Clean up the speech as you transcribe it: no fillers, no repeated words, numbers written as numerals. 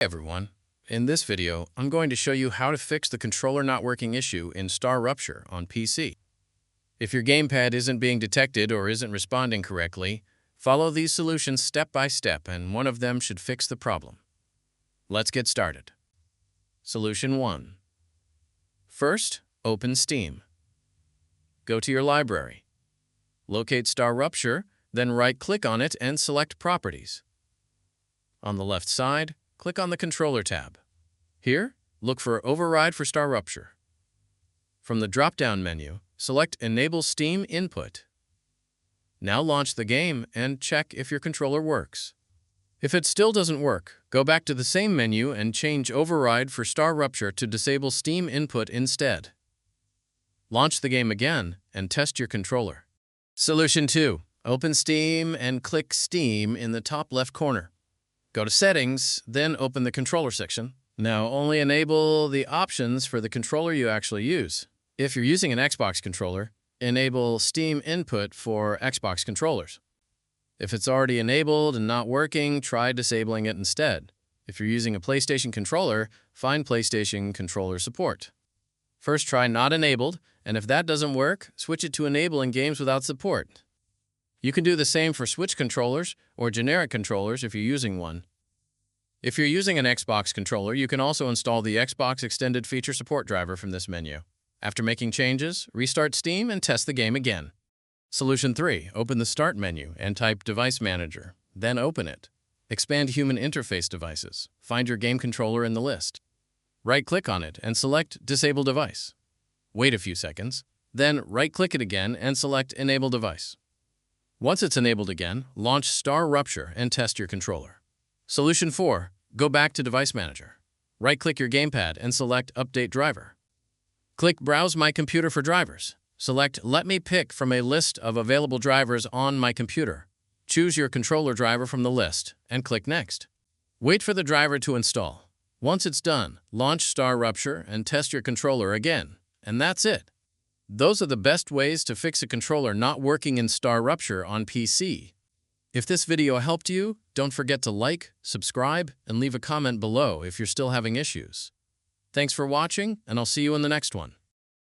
Hey everyone, in this video, I'm going to show you how to fix the controller not working issue in Star Rupture on PC. If your gamepad isn't being detected or isn't responding correctly, follow these solutions step by step and one of them should fix the problem. Let's get started. Solution 1. First, open Steam. Go to your library. Locate Star Rupture, then right-click on it and select Properties. On the left side, click on the Controller tab. Here, look for Override for Star Rupture. From the drop-down menu, select Enable Steam Input. Now launch the game and check if your controller works. If it still doesn't work, go back to the same menu and change Override for Star Rupture to disable Steam Input instead. Launch the game again and test your controller. Solution 2. Open Steam and click Steam in the top left corner. Go to Settings, then open the Controller section. Now only enable the options for the controller you actually use. If you're using an Xbox controller, enable Steam Input for Xbox controllers. If it's already enabled and not working, try disabling it instead. If you're using a PlayStation controller, find PlayStation controller support. First try Not Enabled, and if that doesn't work, switch it to Enable in games without support. You can do the same for Switch controllers or generic controllers if you're using one. If you're using an Xbox controller, you can also install the Xbox Extended Feature Support driver from this menu. After making changes, restart Steam and test the game again. Solution 3. Open the Start menu and type Device Manager. Then open it. Expand Human Interface Devices. Find your game controller in the list. Right-click on it and select Disable Device. Wait a few seconds. Then right-click it again and select Enable Device. Once it's enabled again, launch Star Rupture and test your controller. Solution 4. Go back to Device Manager. Right-click your gamepad and select Update Driver. Click Browse My Computer for drivers. Select Let me pick from a list of available drivers on my computer. Choose your controller driver from the list and click Next. Wait for the driver to install. Once it's done, launch Star Rupture and test your controller again. And that's it. Those are the best ways to fix a controller not working in Star Rupture on PC. If this video helped you, don't forget to like, subscribe, and leave a comment below if you're still having issues. Thanks for watching, and I'll see you in the next one.